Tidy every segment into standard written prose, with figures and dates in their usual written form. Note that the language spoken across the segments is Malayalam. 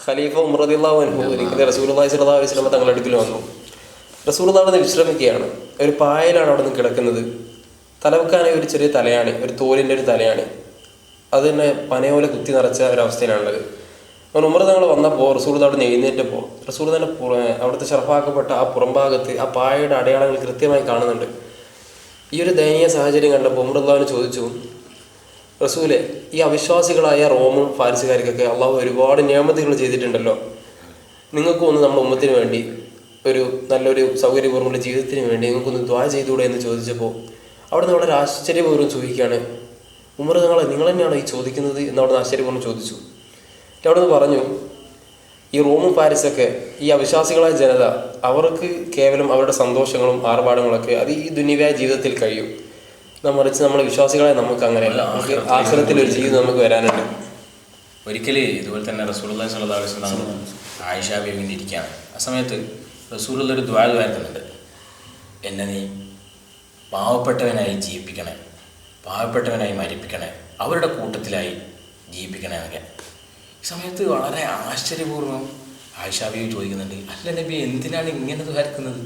ഖലീഫ ഉമർ റളിയല്ലാഹു അൻഹു ഒരിക്കൽ റസൂലുള്ളാഹി സ്വല്ലല്ലാഹു അലൈഹി വസല്ലം തങ്ങളുടെ അടുക്കൽ വന്നു. റസൂലുള്ളാഹി അവിടെ വിശ്രമിക്കുകയാണ്. ഒരു പായലാണ് അവിടെ നിന്ന് കിടക്കുന്നത്. തലവെക്കാനായി ഒരു ചെറിയ തലയാണി, ഒരു തോലിൻ്റെ ഒരു തലയാണി, അത് തന്നെ പനയോല കുത്തി നിറച്ച ഒരവസ്ഥയിലാണുള്ളത്. അങ്ങനെ ഉമർ തങ്ങൾ വന്നപ്പോൾ റസൂൽ അവിടെ നിന്ന് എഴുന്നേറ്റപ്പോൾ റസൂൽ തന്നെ അവിടുത്തെ ഷറഫാക്കപ്പെട്ട ആ പുറംഭാഗത്ത് ആ പായയുടെ അടയാളങ്ങൾ കൃത്യമായി കാണുന്നുണ്ട്. ഈ ഒരു ദയനീയ സാഹചര്യം കണ്ടപ്പോൾ ഉമർ അള്ളാഹുവിനെ ചോദിച്ചു, റസൂലെ, ഈ അവിശ്വാസികളായ റോമും ഫാരിസുകാർക്കൊക്കെ അള്ളാഹു ഒരുപാട് നിയമത്തുകൾ ചെയ്തിട്ടുണ്ടല്ലോ, നിങ്ങൾക്കും ഒന്ന് നമ്മുടെ ഉമ്മത്തിന് വേണ്ടി ഒരു നല്ലൊരു സൗകര്യപൂർവ്വമുള്ള ജീവിതത്തിന് വേണ്ടി നിങ്ങൾക്കൊന്ന് ദ്വാ ചെയ്തുകൂടെ എന്ന് ചോദിച്ചപ്പോൾ അവിടെ നിന്ന് വളരെ ആശ്ചര്യപൂർവ്വം ചോദിക്കുകയാണ്, ഉമർ നിങ്ങൾ തന്നെയാണോ ഈ ചോദിക്കുന്നത് എന്ന് അവിടെ നിന്ന് ആശ്ചര്യപൂർവ്വം ചോദിച്ചു. അവിടെ നിന്ന് പറഞ്ഞു, ഈ റോമും പാരിസൊക്കെ ഈ അവിശ്വാസികളായ ജനത അവർക്ക് കേവലം അവരുടെ സന്തോഷങ്ങളും ആർഭാടങ്ങളൊക്കെ അത് ഈ ദുനിയായ ജീവിതത്തിൽ കഴിയും. മറിച്ച് നമ്മളെ വിശ്വാസികളെ നമുക്ക് അങ്ങനെയല്ല, നമുക്ക് ആഖിറത്തിൽ ഒരു ജീവിതം നമുക്ക് വരാനുണ്ട്. ഒരിക്കൽ ഇതുപോലെ തന്നെ റസൂലുള്ളാഹി സ്വല്ലല്ലാഹു അലൈഹി വസല്ലം ആയിഷ ബീവി ഇരിക്കുകയാണ്. ആ സമയത്ത് റസൂലുള്ള ഒരു ദുആ വരുന്നുണ്ട്, എന്നെ നീ പാവപ്പെട്ടവനായി ജീവിപ്പിക്കണേ, പാവപ്പെട്ടവനായി മരിപ്പിക്കണേ, അവരുടെ കൂട്ടത്തിലായി ജീവിപ്പിക്കണേ എന്നൊക്കെ. ഈ സമയത്ത് വളരെ ആശ്ചര്യപൂർവ്വം ആയിഷ ബീവി ചോദിക്കുന്നുണ്ട്, അല്ല നബി എന്തിനാണ് ഇങ്ങനെ ദ്വാരക്കുന്നത്?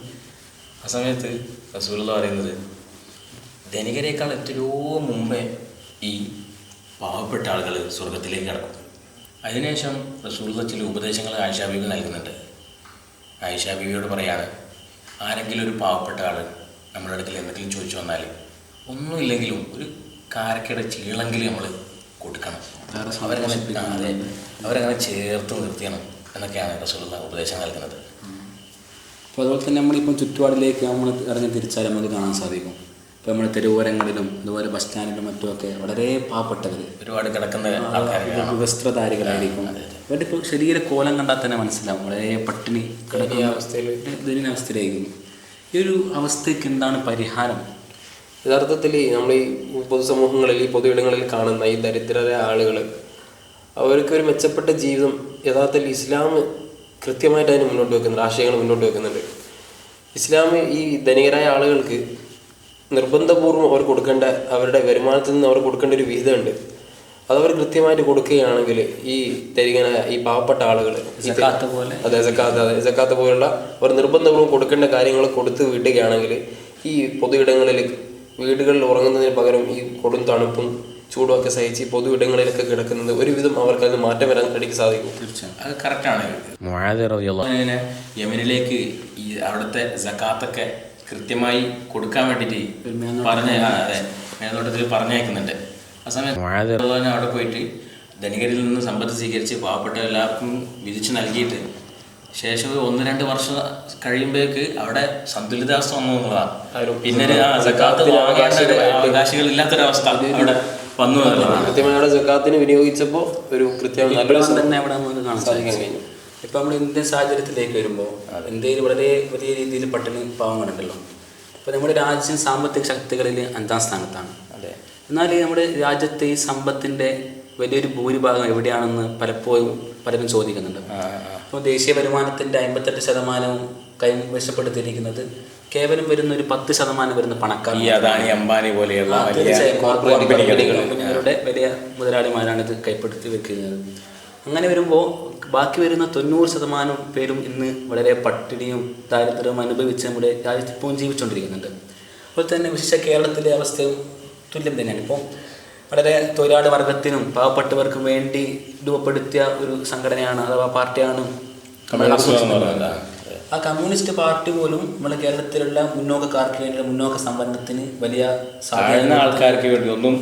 ആ സമയത്ത് റസൂലുള്ളാഹി പറയുന്നത്, ധനികരേക്കാൾ എത്രയോ മുമ്പേ ഈ പാവപ്പെട്ട ആളുകൾ സ്വർഗത്തിലേക്ക് കടക്കും. അതിനുശേഷം റസൂലുള്ളാഹി ചില ഉപദേശങ്ങൾ ആയിഷ ബീവി നൽകുന്നുണ്ട്. ആയിഷ ബീവിയോട് പറയാണ്, ആരെങ്കിലും ഒരു പാവപ്പെട്ട ആൾ നമ്മുടെ അടുക്കൽ എന്തെങ്കിലും ചോദിച്ചു വന്നാൽ ഒന്നുമില്ലെങ്കിലും ഒരു കാരക്കയുടെ ചീളെങ്കിലും നമ്മൾ കൊടുക്കണം, അവരങ്ങനെ ചേർത്ത് നിർത്തിയണം എന്നൊക്കെയാണ് റസൂലുള്ളാഹി ഉപദേശം നൽകുന്നത്. അപ്പോൾ അതുപോലെ തന്നെ നമ്മളിപ്പം ചുറ്റുപാടിലേക്ക് നമ്മൾ ഇറങ്ങി തിരിച്ചാൽ നമുക്ക് കാണാൻ സാധിക്കും. ഇപ്പോൾ നമ്മൾ തെരുവോരങ്ങളിലും അതുപോലെ ബസ് സ്റ്റാൻഡിലും മറ്റുമൊക്കെ വളരെ പാവപ്പെട്ടവർ, ഒരുപാട് കിടക്കുന്ന ആൾക്കാർ, വസ്ത്രധാരികളായിരിക്കും. അവരുടെ ഇപ്പോൾ ശരീര കോലം കണ്ടാൽ തന്നെ മനസ്സിലാവും വളരെ പട്ടിണി കിടക്കുന്ന അവസ്ഥയിലായിരിക്കും. ഈ ഒരു അവസ്ഥയ്ക്ക് എന്താണ് പരിഹാരം? യഥാർത്ഥത്തിൽ നമ്മൾ ഈ പൊതുസമൂഹങ്ങളിൽ ഈ പൊതു ഇടങ്ങളിൽ കാണുന്ന ഈ ദരിദ്രരായ ആളുകൾ അവർക്കൊരു മെച്ചപ്പെട്ട ജീവിതം യഥാർത്ഥത്തിൽ ഇസ്ലാം കൃത്യമായിട്ട് അതിന് മുന്നോട്ട് വെക്കുന്നുണ്ട്, ആശയങ്ങൾ മുന്നോട്ട് വെക്കുന്നുണ്ട്. ഇസ്ലാം ഈ ധനികരായ ആളുകൾക്ക് നിർബന്ധപൂർവ്വം അവർ കൊടുക്കേണ്ട, അവരുടെ വരുമാനത്തിൽ നിന്ന് അവർ കൊടുക്കേണ്ട ഒരു വിഹിതമുണ്ട്. അതവർ കൃത്യമായിട്ട് കൊടുക്കുകയാണെങ്കിൽ ഈ ധനികനായ ഈ പാവപ്പെട്ട ആളുകൾ സക്കാത്ത് പോലുള്ള അവർ നിർബന്ധപൂർവ്വം കൊടുക്കേണ്ട കാര്യങ്ങൾ കൊടുത്ത് വിടുകയാണെങ്കിൽ ഈ പൊതു ഇടങ്ങളിൽ വീടുകളിൽ ഉറങ്ങുന്നതിന് പകരം ഈ കൊടും തണുപ്പും ചൂടുമൊക്കെ സഹിച്ച് പൊതു ഇടങ്ങളിലൊക്കെ കിടക്കുന്നത് ഒരുവിധം അവർക്ക് അത് മാറ്റം വരാൻ വേണ്ടി സാധിക്കും. അത് കറക്റ്റാണ്. യമനിലേക്ക് ഈ അവിടുത്തെ സക്കാത്തൊക്കെ കൃത്യമായി കൊടുക്കാൻ വേണ്ടിയിട്ട് മേൽനോട്ടത്തിൽ പറഞ്ഞയക്കുന്നുണ്ട്. ആ സമയത്ത് അവിടെ പോയിട്ട് ധനികരിൽ നിന്ന് സമ്പത്ത് സ്വീകരിച്ച് പാവപ്പെട്ട എല്ലാവർക്കും വിധിച്ച് നൽകിയിട്ട് ശേഷം 1-2 വർഷം കഴിയുമ്പോഴേക്ക് അവിടെ സന്തുലിതാവസ്ഥ വന്നു എന്നുള്ളതാണ്. പിന്നെ സക്കാത്ത് അവകാശികളില്ലാത്തൊരവസ്ഥ അവിടെ വന്നു എന്നുള്ളതാണ്. കൃത്യമായ സക്കാത്തിന് വിനിയോഗിച്ചപ്പോൾ ഒരു തന്നെ അവിടെ നമുക്ക് കാണാൻ സാധിക്കാൻ കഴിഞ്ഞു. ഇപ്പം നമ്മൾ ഇന്ത്യൻ സാഹചര്യത്തിലേക്ക് വരുമ്പോൾ ഇന്ത്യയിൽ വളരെ വലിയ രീതിയിൽ പട്ടിണി പാവങ്ങളുണ്ടല്ലോ. ഇപ്പോൾ നമ്മുടെ രാജ്യം സാമ്പത്തിക ശക്തികളിൽ 5ാം സ്ഥാനത്താണ്. എന്നാൽ നമ്മുടെ രാജ്യത്തെ ഈ സമ്പത്തിൻ്റെ വലിയൊരു ഭൂരിഭാഗം എവിടെയാണെന്ന് പലരും ചോദിക്കുന്നുണ്ട്. അപ്പോൾ ദേശീയ വരുമാനത്തിൻ്റെ 58% കൈവശപ്പെടുത്തിയിരിക്കുന്നത് കേവലം വരുന്ന ഒരു 10% വരുന്ന പണക്കാർ, അംബാനി പോലെയുള്ള കമ്പനികളുടെ വലിയ മുതലാളിമാരാണ് ഇത് കൈപ്പെടുത്തി വെക്കുന്നത്. അങ്ങനെ വരുമ്പോൾ ബാക്കി വരുന്ന 90% പേരും ഇന്ന് വളരെ പട്ടിണിയും ദാരിദ്ര്യവും അനുഭവിച്ച് നമ്മുടെ രാജ്യത്ത് ഇപ്പം ജീവിച്ചുകൊണ്ടിരിക്കുന്നുണ്ട്. അതുപോലെ തന്നെ വിശേഷ കേരളത്തിലെ അവസ്ഥയും തുല്യം തന്നെയാണ്. ഇപ്പോൾ വളരെ തൊഴിലാളി വർഗത്തിനും പാവപ്പെട്ടവർക്കും വേണ്ടി രൂപപ്പെടുത്തിയ ഒരു സംഘടനയാണ് അഥവാ പാർട്ടിയാണ് ആ കമ്മ്യൂണിസ്റ്റ് പാർട്ടി പോലും നമ്മുടെ കേരളത്തിലുള്ള മുന്നോക്കക്കാർക്ക് വേണ്ടി, മുന്നോക്ക സമ്പന്നത്തിന് വലിയ ആൾക്കാർക്ക് വേണ്ടി ഒന്നും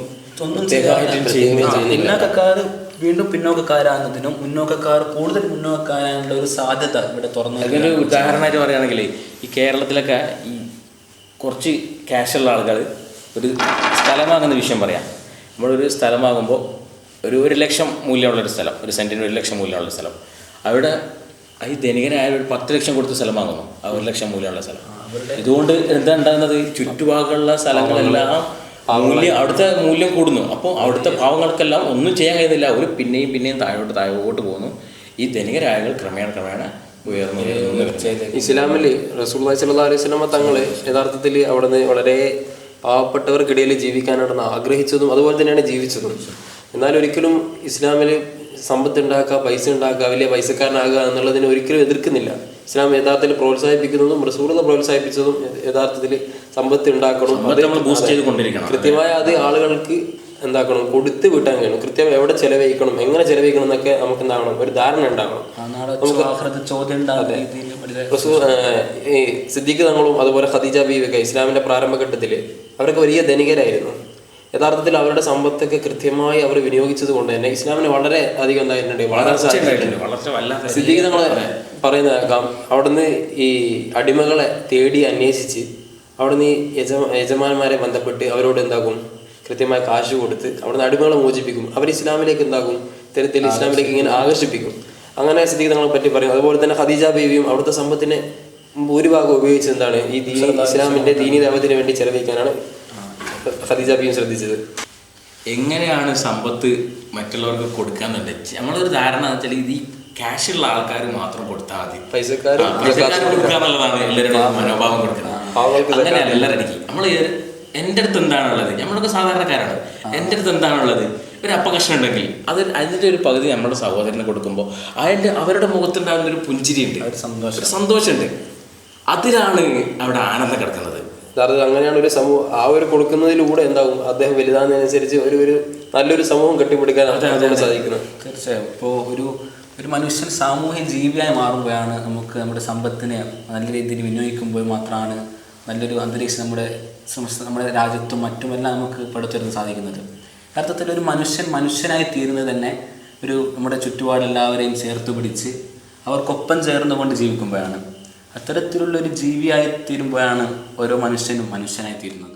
പിന്നോക്കക്കാർ വീണ്ടും പിന്നോക്കക്കാരാകുന്നതിനും മുന്നോക്കക്കാർ കൂടുതൽ മുന്നോക്കക്കാരാനുള്ള ഒരു സാധ്യത ഇവിടെ തുറന്നു. അതിനൊരു ഉദാഹരണമായിട്ട് പറയുകയാണെങ്കിൽ ഈ കേരളത്തിലൊക്കെ ഈ കുറച്ച് ക്യാഷുള്ള ആളുകൾ ഒരു സ്ഥലം വാങ്ങുന്ന വിഷയം പറയാം. നമ്മളൊരു സ്ഥലം വാങ്ങുമ്പോൾ ഒരു 1 ലക്ഷം മൂല്യമുള്ളൊരു സ്ഥലം, ഒരു സെൻറ്റിന് 1 ലക്ഷം മൂല്യമുള്ള സ്ഥലം, അവിടെ ഈ ധനികനായ ഒരു 10 ലക്ഷം കൊടുത്ത് സ്ഥലം വാങ്ങുന്നു, ആ 1 ലക്ഷം മൂല്യമുള്ള സ്ഥലം. ഇതുകൊണ്ട് എന്താ ഉണ്ടാകുന്നത്? ചുറ്റുഭാഗമുള്ള സ്ഥലങ്ങളെല്ലാം അവിടുത്തെ മൂല്യം കൂടുന്നു. അപ്പോൾ അവിടുത്തെ പാവങ്ങൾക്കെല്ലാം ഒന്നും ചെയ്യാൻ കഴിയുന്നില്ല. ഒരു പിന്നെയും താഴോട്ട് പോകുന്നു. ഈ ധനികരായകൾ ക്രമേണ ഉയർന്നു. ഇസ്ലാമിൽ റസൂലുള്ളാഹി സ്വല്ലല്ലാഹു അലൈഹി വസല്ലം തങ്ങൾ യഥാർത്ഥത്തിൽ അവിടെ നിന്ന് വളരെ പാവപ്പെട്ടവർക്കിടയിൽ ജീവിക്കാനാണ് ആഗ്രഹിച്ചതും അതുപോലെ തന്നെയാണ് ജീവിച്ചതും. എന്നാൽ ഒരിക്കലും ഇസ്ലാമിൽ സമ്പത്ത് ഉണ്ടാക്കുക, പൈസ ഉണ്ടാക്കുക, വലിയ പൈസക്കാരനാകുക എന്നുള്ളതിനെ ഒരിക്കലും എതിർക്കുന്നില്ല. ഇസ്ലാം യഥാർത്ഥത്തിൽ പ്രോത്സാഹിപ്പിക്കുന്നതും റസൂലുള്ളാഹി പ്രോത്സാഹിപ്പിച്ചതും യഥാർത്ഥത്തിൽ സമ്പത്ത് ഉണ്ടാക്കണം, കൃത്യമായ അത് ആളുകൾക്ക് എന്താക്കണം, കൊടുത്ത് വിട്ടാൻ കഴിയണം. കൃത്യം എവിടെ ചെലവഴിക്കണം, എങ്ങനെ ചെലവഴിക്കണം എന്നൊക്കെ നമുക്ക് എന്താകണം, ഒരു ധാരണ ഉണ്ടാകണം. ഈ സിദ്ദീഖ് തങ്ങളും അതുപോലെ ഖദീജ ബീവിയൊക്കെ ഇസ്ലാമിന്റെ പ്രാരംഭഘട്ടത്തിൽ അവരൊക്കെ വലിയ ധനികരായിരുന്നു. യഥാർത്ഥത്തിൽ അവരുടെ സമ്പത്തൊക്കെ കൃത്യമായി അവർ വിനിയോഗിച്ചത് കൊണ്ട് തന്നെ ഇസ്ലാമിന് വളരെ അധികം എന്തായിട്ടുണ്ട്, വളരെ സാധിച്ചിട്ടുണ്ട്. സിദ്ദീഖ് തങ്ങളെ പറയുന്ന കേൾക്കാം, അവിടുന്ന് ഈ അടിമകളെ തേടി അന്വേഷിച്ച് അവിടുന്ന് ഈ യജമാന്മാരെ ബന്ധപ്പെട്ട് അവരോട് എന്താക്കും, കൃത്യമായ കാശ് കൊടുത്ത് അവിടുന്ന് അടിമകളെ മോചിപ്പിക്കും. അവർ ഇസ്ലാമിലേക്ക് എന്താക്കും, ഇത്തരത്തിൽ ഇസ്ലാമിലേക്ക് ഇങ്ങനെ ആകർഷിപ്പിക്കും. അങ്ങനെ സിദ്ദീഖ് തങ്ങളെ പറ്റി പറയും. അതുപോലെ തന്നെ ഖദീജ ബീവിയും അവിടുത്തെ സമ്പത്തിനെ ഭൂരിഭാഗം ഉപയോഗിച്ച് എന്താണ്, ഈ ഇസ്ലാമിന്റെ ദീനി ദഅവത്തിന് വേണ്ടി ചെലവഴിക്കാനാണ് ഖദീജ ബീവിയും ശ്രദ്ധിച്ചത്. എങ്ങനെയാണ് സമ്പത്ത് മറ്റുള്ളവർക്ക് കൊടുക്കാന്നുണ്ട് നമ്മളൊരു ധാരണ എന്ന് വെച്ചാൽ ഇത് ഈ ക്യാഷുള്ള ആൾക്കാർ മാത്രം കൊടുത്താൽ മതി, പൈസക്കാർ കൊടുക്കാന്നുള്ളതാണ് എല്ലാവരുടെ മനോഭാവം കൊടുക്കുന്നത്. അങ്ങനെയല്ല എല്ലാവരുടെ നമ്മൾ എൻ്റെ അടുത്ത് എന്താണുള്ളത്, നമ്മളൊക്കെ സാധാരണക്കാരാണ്, എൻ്റെ അടുത്ത് എന്താണുള്ളത്, ഒരു അപ്പകഷ്ണം ഉണ്ടെങ്കിൽ അതിൻ്റെ ഒരു പകുതി നമ്മുടെ സഹോദരന് കൊടുക്കുമ്പോൾ അവരുടെ മുഖത്തുണ്ടാകുന്ന ഒരു പുഞ്ചിരിയുണ്ട്, ഒരു സന്തോഷമുണ്ട്. അതിലാണ് അവിടെ ആനന്ദം കിടക്കുന്നത്. അങ്ങനെയാണ് ഒരു സമൂഹം ആ ഒരു കൊടുക്കുന്നതിലൂടെ എന്താവും, അദ്ദേഹം വലുതാകുന്നതിനനുസരിച്ച് ഒരു നല്ലൊരു സമൂഹം കെട്ടിപ്പിടിക്കാൻ സാധിക്കുന്നത്. തീർച്ചയായും. ഇപ്പോൾ ഒരു മനുഷ്യൻ സാമൂഹ്യ ജീവിയായി മാറുമ്പോഴാണ് നമുക്ക് നമ്മുടെ സമ്പത്തിനെ നല്ല രീതിയിൽ വിനിയോഗിക്കുമ്പോൾ മാത്രമാണ് നല്ലൊരു അന്തരീക്ഷം നമ്മുടെ രാജ്യത്തും മറ്റുമെല്ലാം നമുക്ക് പടുത്തുവരാൻ സാധിക്കുന്നത്. യഥാർത്ഥത്തിൽ ഒരു മനുഷ്യനായി തീരുന്നത് തന്നെ നമ്മുടെ ചുറ്റുപാടെല്ലാവരെയും ചേർത്ത് പിടിച്ച് അവർക്കൊപ്പം ചേർന്നുകൊണ്ട് ജീവിക്കുമ്പോഴാണ്. അത്തരത്തിലുള്ളൊരു ജീവിയായി തീരുമ്പോഴാണ് ഓരോ മനുഷ്യനായി തീരുന്നത്.